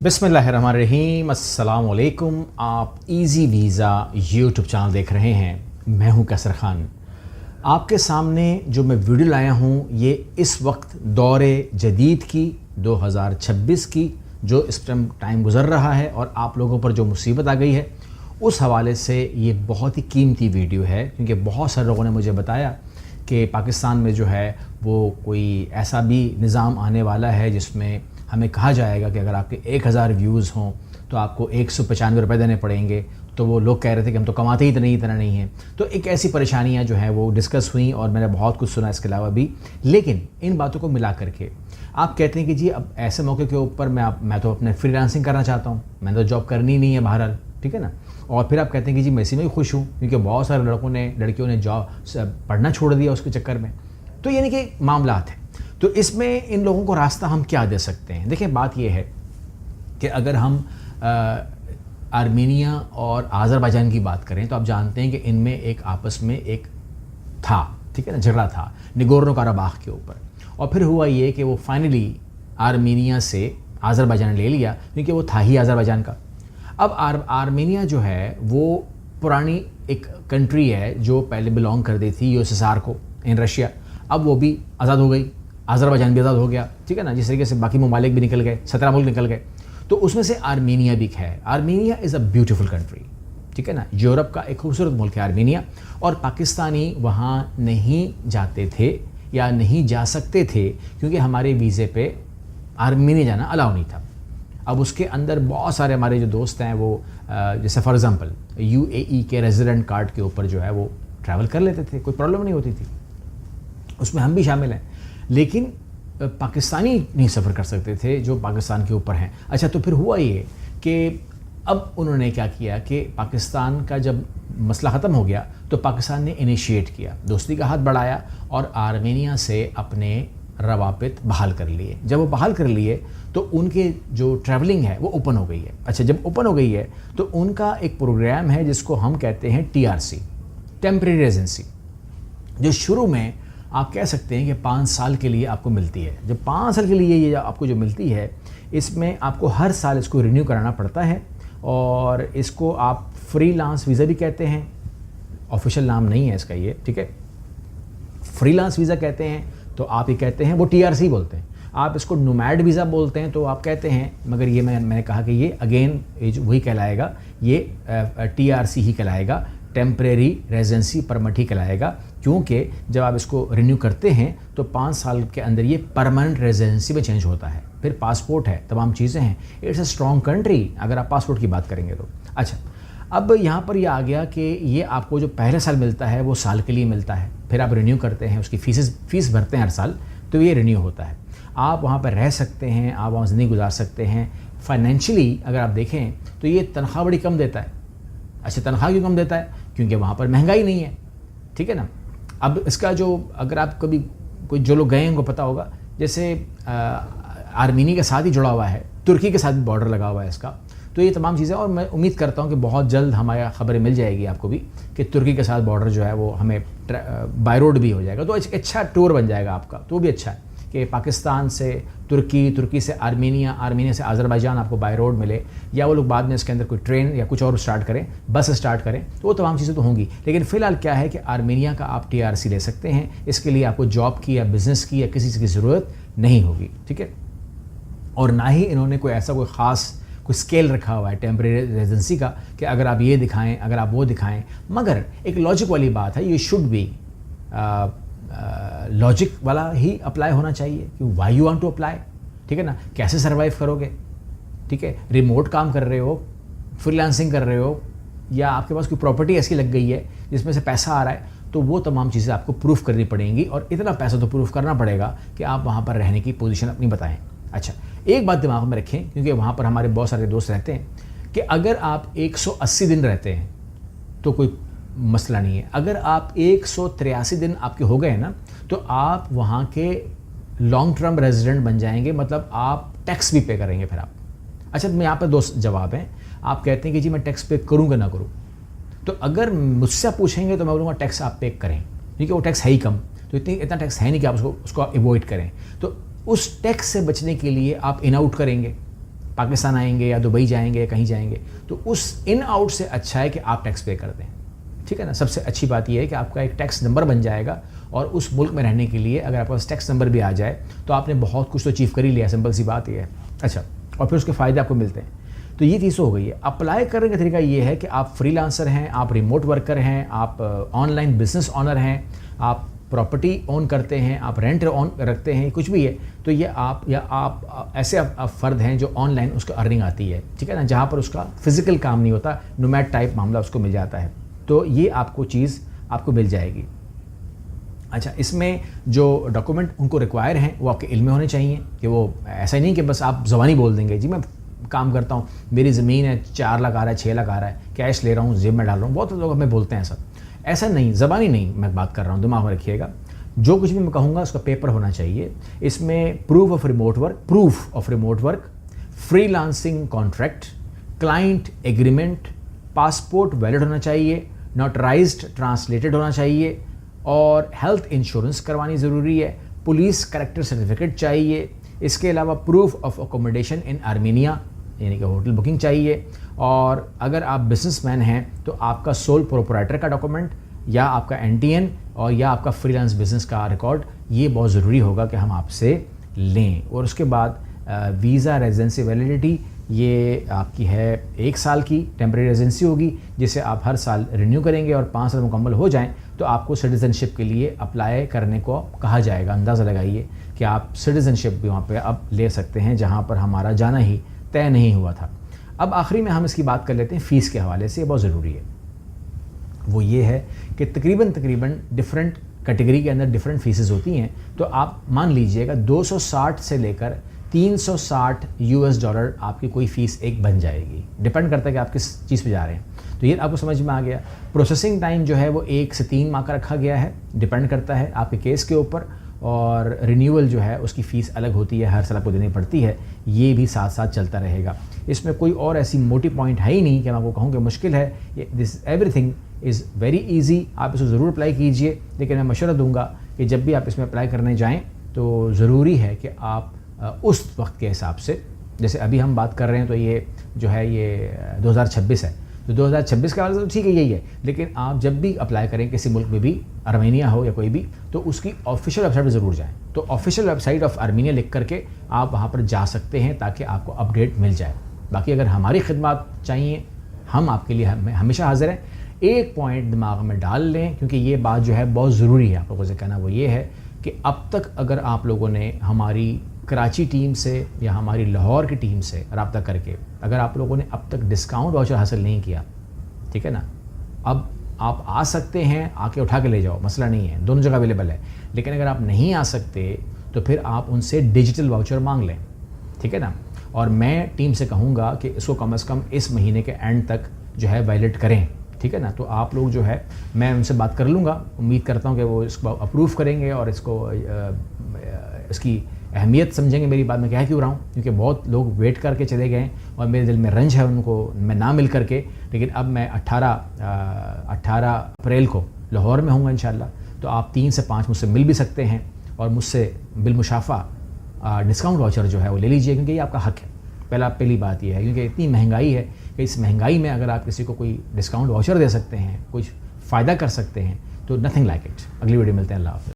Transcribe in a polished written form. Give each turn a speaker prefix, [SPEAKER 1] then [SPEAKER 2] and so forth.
[SPEAKER 1] बिस्मिल्लाहिर्रहमानिर्रहीम, अस्सलाम वालेकुम। आप इजी वीज़ा यूट्यूब चैनल देख रहे हैं। मैं हूं कैसर खान। आपके सामने जो मैं वीडियो लाया हूं ये इस वक्त दौरे जदीद की 2026 की जो इस टाइम गुज़र रहा है और आप लोगों पर जो मुसीबत आ गई है उस हवाले से ये बहुत ही कीमती वीडियो है, क्योंकि बहुत सारे लोगों ने मुझे बताया कि पाकिस्तान में जो है वो कोई ऐसा भी निज़ाम आने वाला है जिसमें हमें कहा जाएगा कि अगर आपके 1000 व्यूज़ हों तो आपको 195 रुपये देने पड़ेंगे। तो वो लोग कह रहे थे कि हम तो कमाते ही इतना नहीं हैं। तो एक ऐसी परेशानियां जो हैं वो डिस्कस हुई और मैंने बहुत कुछ सुना इसके अलावा भी। लेकिन इन बातों को मिला करके आप कहते हैं कि जी अब ऐसे मौके के ऊपर मैं तो अपने फ्रीलांसिंग करना चाहता हूँ, मैंने तो जॉब करनी नहीं है बहरहाल, ठीक है ना। और फिर आप कहते हैं कि जी मैं इसी में खुश हूँ, क्योंकि बहुत सारे लड़कियों ने जॉब पढ़ना छोड़ दिया उसके चक्कर में। तो यानी कि मामलात है। तो इसमें इन लोगों को रास्ता हम क्या दे सकते हैं? देखिए, बात यह है कि अगर हम आर्मीनिया और आज़रबाईजान की बात करें तो आप जानते हैं कि इनमें एक आपस में एक था, ठीक है ना, झगड़ा था निगोर्नो काराबाख के ऊपर। और फिर हुआ ये कि वो फाइनली आर्मीनिया से आज़रबाईजान ने ले लिया, क्योंकि वो था ही आज़रबाईजान का। अब आर्मीनिया जो है वो पुरानी एक कंट्री है जो पहले बिलोंग करती थी यूएसएसआर को, इन रशिया। अब वो भी आज़ाद हो गई, आज़रबाईजान भी आज़ाद हो गया, ठीक है ना। जिस तरीके से बाकी ममालिक भी निकल गए, 17 मुल्क निकल गए, तो उसमें से आर्मीनिया भी है। Armenia is a beautiful country, ठीक है ना। यूरोप का एक खूबसूरत मुल्क है आर्मीनिया, और पाकिस्तानी वहाँ नहीं जाते थे या नहीं जा सकते थे क्योंकि हमारे वीज़े पे आर्मीनिया जाना अलाउ नहीं था। अब उसके अंदर बहुत सारे हमारे जो दोस्त हैं वो जैसे फॉर एग्ज़ाम्पल यूएई के रेजिडेंट कार्ड के ऊपर जो है वो ट्रैवल कर लेते थे, कोई प्रॉब्लम नहीं होती थी, उसमें हम भी शामिल हैं। लेकिन पाकिस्तानी नहीं सफ़र कर सकते थे जो पाकिस्तान के ऊपर हैं। अच्छा, तो फिर हुआ ये कि अब उन्होंने क्या किया कि पाकिस्तान का जब मसला ख़त्म हो गया तो पाकिस्तान ने इनिशिएट किया, दोस्ती का हाथ बढ़ाया और आर्मेनिया से अपने रवाबित बहाल कर लिए। जब वो बहाल कर लिए तो उनके जो ट्रैवलिंग है वो ओपन हो गई है। अच्छा, जब ओपन हो गई है तो उनका एक प्रोग्राम है जिसको हम कहते हैं टीआरसी, टेम्परेरी रेजिडेंसी, जो शुरू में आप कह सकते हैं कि 5 साल के लिए आपको मिलती है। जब 5 साल के लिए ये आपको जो मिलती है, इसमें आपको हर साल इसको रिन्यू कराना पड़ता है और इसको आप फ्रीलांस वीज़ा भी कहते हैं। ऑफिशियल नाम नहीं है इसका ये, ठीक है। फ्रीलांस वीज़ा कहते हैं तो आप ये कहते हैं, वो टीआरसी बोलते हैं। आप इसको नोमैड वीज़ा बोलते हैं तो आप कहते हैं, मगर ये मैंने कहा कि ये अगेन वही कहलाएगा, ये टीआरसी ही कहलाएगा, टेम्परेरी रेजिडेंसी परमिट ही कहलाएगा, क्योंकि जब आप इसको रिन्यू करते हैं तो 5 साल के अंदर ये परमानेंट रेजिडेंसी में चेंज होता है। फिर पासपोर्ट है, तमाम चीज़ें हैं। इट्स अ स्ट्रॉन्ग कंट्री अगर आप पासपोर्ट की बात करेंगे तो। अच्छा, अब यहाँ पर ये आ गया कि ये आपको जो पहले साल मिलता है वो साल के लिए मिलता है, फिर आप रिन्यू करते हैं, उसकी फ़ीस भरते हैं हर साल, तो ये रिन्यू होता है। आप वहाँ पर रह सकते हैं, आप वहाँ ज़िंदगी गुजार सकते हैं। फाइनेंशियली अगर आप देखें तो ये तनख्वाह बड़ी कम देता है। अच्छा, तनख्वाह क्यों कम देता है? क्योंकि वहाँ पर महंगाई नहीं है, ठीक है ना। अब इसका जो अगर आप कभी कोई जो लोग गए हैं उनको पता होगा, जैसे आर्मीनिया के साथ ही जुड़ा हुआ है, तुर्की के साथ भी बॉर्डर लगा हुआ है इसका। तो ये तमाम चीज़ें, और मैं उम्मीद करता हूँ कि बहुत जल्द हमारा खबरें मिल जाएगी आपको भी कि तुर्की के साथ बॉर्डर जो है वो हमें बाय रोड भी हो जाएगा। तो एक अच्छा टूर बन जाएगा आपका, तो भी अच्छा है कि पाकिस्तान से तुर्की, तुर्की से आर्मीनिया, आर्मीनिया से आज़रबाईजान आपको बाय रोड मिले, या वो लोग बाद में इसके अंदर कोई ट्रेन या कुछ और स्टार्ट करें, बस स्टार्ट करें, तो वो तमाम चीज़ें तो होंगी। लेकिन फ़िलहाल क्या है कि आर्मीनिया का आप टीआरसी ले सकते हैं। इसके लिए आपको जॉब की या बिज़नेस की या किसी चीज़ की ज़रूरत नहीं होगी, ठीक है। और ना ही इन्होंने कोई ऐसा कोई ख़ास कोई स्केल रखा हुआ है टेम्परेरी रेजिडेंसी का कि अगर आप ये दिखाएं, अगर आप वो दिखाएं। मगर एक लॉजिक वाली बात है, ये शुड बी लॉजिक वाला ही अप्लाई होना चाहिए कि why you want to apply, ठीक है ना। कैसे सर्वाइव करोगे, ठीक है। रिमोट काम कर रहे हो, फ्रीलांसिंग कर रहे हो, या आपके पास कोई प्रॉपर्टी ऐसी लग गई है जिसमें से पैसा आ रहा है, तो वो तमाम चीज़ें आपको प्रूफ करनी पड़ेंगी, और इतना पैसा तो प्रूफ करना पड़ेगा कि आप वहाँ पर रहने की पोजीशन अपनी बताएं। अच्छा, एक बात दिमाग में रखें, क्योंकि वहाँ पर हमारे बहुत सारे दोस्त रहते हैं, कि अगर आप 180 दिन रहते हैं तो कोई मसला नहीं है। अगर आप 183 दिन आपके हो गए ना, तो आप वहाँ के लॉन्ग टर्म रेजिडेंट बन जाएंगे, मतलब आप टैक्स भी पे करेंगे फिर आप। अच्छा, मैं यहाँ पर 2 जवाब हैं। आप कहते हैं कि जी मैं टैक्स पे करूँगा ना करूँ, तो अगर मुझसे पूछेंगे तो मैं बोलूँगा टैक्स आप पे करें, क्योंकि वो टैक्स है ही कम, तो इतना टैक्स है नहीं कि आप उसको अवॉइड करें। तो उस टैक्स से बचने के लिए आप इन आउट करेंगे, پاکستان آئیں گے یا دبئی جائیں گے یا کہیں جائیں گے, تو اس ان آؤٹ سے اچھا ہے کہ آپ ٹیکس پے کر دیں, ٹھیک ہے نا. سب سے اچھی بات یہ ہے کہ آپ کا ایک ٹیکس نمبر بن جائے گا, اور اس ملک میں رہنے کے لیے اگر آپ کے پاس ٹیکس نمبر بھی آ جائے تو آپ نے بہت کچھ تو اچیو کر ہی لیا, سمپل سی بات یہ ہے. اچھا, اور پھر اس کے فائدے آپ کو ملتے ہیں. تو یہ چیز ہو گئی ہے. اپلائی کرنے کا طریقہ یہ ہے کہ آپ فری لانسر ہیں, آپ ریموٹ ورکر ہیں, آپ آن لائن بزنس آنر ہیں, آپ پراپرٹی اون کرتے ہیں, آپ رینٹ اون رکھتے ہیں, کچھ بھی ہے, تو یہ آپ ایسے فرد ہیں جو آن لائن اس کو ارننگ آتی ہے, ٹھیک ہے نا, جہاں پر اس کا فزیکل کام نہیں ہوتا, نومیڈ ٹائپ معاملہ اس کو مل جاتا ہے. تو یہ آپ کو چیز آپ کو مل جائے گی. اچھا, اس میں جو ڈاکومنٹ ان کو ریکوائر ہیں وہ آپ کے علم میں ہونے چاہیے, کہ وہ ایسا ہی نہیں کہ بس آپ زبانی بول دیں گے جی میں کام کرتا ہوں, میری زمین ہے 4 لاکھ آ رہا ہے, 6 لاکھ آ رہا ہے, کیش لے رہا ہوں, جیب میں ڈال رہا ہوں. بہت لوگ ہمیں بولتے ہیں ایسا نہیں, زبانی نہیں میں بات کر رہا ہوں, دماغ میں رکھیے گا. جو کچھ بھی میں کہوں گا اس کا پیپر ہونا چاہیے. اس میں proof of remote work, free lancing contract, client agreement, passport valid ہونا چاہیے, نوٹرائزڈ ٹرانسلیٹڈ ہونا چاہیے, اور ہیلتھ انشورنس کروانی ضروری ہے, پولیس کریکٹر سرٹیفکیٹ چاہیے. اس کے علاوہ proof of accommodation in Armenia, یعنی کہ ہوٹل بکنگ چاہیے. اور اگر آپ بزنس مین ہیں تو آپ کا سول پروپرائٹر کا ڈاکومنٹ, یا آپ کا NTN, اور یا آپ کا فری لانس بزنس کا ریکارڈ, یہ بہت ضروری ہوگا کہ ہم آپ سے لیں. اور اس کے بعد ویزا ریزیڈنسی ویلیڈیٹی, یہ آپ کی ہے 1 سال کی ٹیمپریری ریزیڈنسی ہوگی, جسے آپ ہر سال رینیو کریں گے, اور 5 سال مکمل ہو جائیں تو آپ کو سٹیزن شپ کے لیے اپلائی کرنے کو کہا جائے گا. اندازہ لگائیے کہ آپ سٹیزن شپ بھی وہاں پہ اب لے سکتے ہیں جہاں پر ہمارا جانا ہی طے نہیں ہوا تھا. اب آخری میں ہم اس کی بات کر لیتے ہیں فیس کے حوالے سے, یہ بہت ضروری ہے. وہ یہ ہے کہ تقریباً ڈفرینٹ کیٹیگری کے اندر ڈفرینٹ فیسز ہوتی ہیں. تو آپ مان لیجئے گا 260 سے لے کر $360 آپ کی کوئی فیس ایک بن جائے گی. ڈپینڈ کرتا ہے کہ آپ کس چیز پہ جا رہے ہیں. تو یہ آپ کو سمجھ میں آ گیا. پروسیسنگ ٹائم جو ہے وہ 1 سے 3 ماہ کا رکھا گیا ہے, ڈپینڈ کرتا ہے آپ کے کیس کے اوپر. اور رینیول جو ہے اس کی فیس الگ ہوتی ہے, ہر سال آپ کو دینی پڑتی ہے. یہ بھی ساتھ ساتھ چلتا رہے گا. اس میں کوئی اور ایسی موٹی پوائنٹ ہے ہی نہیں کہ میں آپ کو کہوں کہ مشکل ہے. This every thing is very easy. آپ اس کو ضرور اپلائی کیجئے, لیکن میں مشورہ دوں گا کہ جب بھی آپ اس میں اپلائی کرنے جائیں تو ضروری ہے کہ آپ اس وقت کے حساب سے, جیسے ابھی ہم بات کر رہے ہیں تو یہ جو ہے یہ 2026 ہے, تو 2026 کے حوالے سے تو ٹھیک ہے یہی ہے. لیکن آپ جب بھی اپلائی کریں کسی ملک میں بھی, آرمینیا ہو یا کوئی بھی, تو اس کی آفیشیل ویب سائٹ پہ ضرور جائیں. تو official website of Armenia لکھ کر کے آپ وہاں پر جا سکتے ہیں تاکہ آپ کو اپڈیٹ مل جائے. باقی اگر ہماری خدمات چاہیے, ہم آپ کے لیے ہمیشہ حاضر ہیں. ایک پوائنٹ دماغ میں ڈال لیں, کیونکہ یہ بات جو ہے بہت ضروری ہے آپ لوگوں سے کہنا, وہ یہ ہے کہ اب تک اگر آپ لوگوں نے ہماری کراچی ٹیم سے یا ہماری لاہور کی ٹیم سے رابطہ کر کے اگر آپ لوگوں نے اب تک ڈسکاؤنٹ واؤچر حاصل نہیں کیا, ٹھیک ہے نا, اب آپ آ سکتے ہیں, آ کے اٹھا کے لے جاؤ, مسئلہ نہیں ہے, دونوں جگہ اویلیبل ہے. لیکن اگر آپ نہیں آ سکتے تو پھر آپ ان سے ڈیجیٹل واؤچر مانگ لیں, ٹھیک ہے نا. اور میں ٹیم سے کہوں گا کہ اس کو کم از کم اس مہینے کے اینڈ تک جو ہے ویلڈ کریں, ٹھیک ہے نا. تو آپ لوگ جو ہے, میں ان سے بات کر لوں گا, امید کرتا ہوں کہ وہ اس کو اپروو کریں گے اور اس کو اس کی اہمیت سمجھیں گے. میری بات میں کہہ کیوں رہا ہوں, کیونکہ بہت لوگ ویٹ کر کے چلے گئے ہیں اور میرے دل میں رنج ہے ان کو میں نہ مل کر کے. لیکن اب میں 18 اپریل کو لاہور میں ہوں گا انشاءاللہ, تو آپ 3 سے 5 مجھ سے مل بھی سکتے ہیں اور مجھ سے بالمشافہ ڈسکاؤنٹ واؤچر جو ہے وہ لے لیجئے, کیونکہ یہ آپ کا حق ہے. پہلی بات یہ ہے کیونکہ اتنی مہنگائی ہے کہ اس مہنگائی میں اگر آپ کسی کو کوئی ڈسکاؤنٹ واؤچر دے سکتے ہیں, کچھ فائدہ کر سکتے ہیں, تو نتھنگ لائک اٹ. اگلی ویڈیو ملتے ہیں. اللہ حافظ.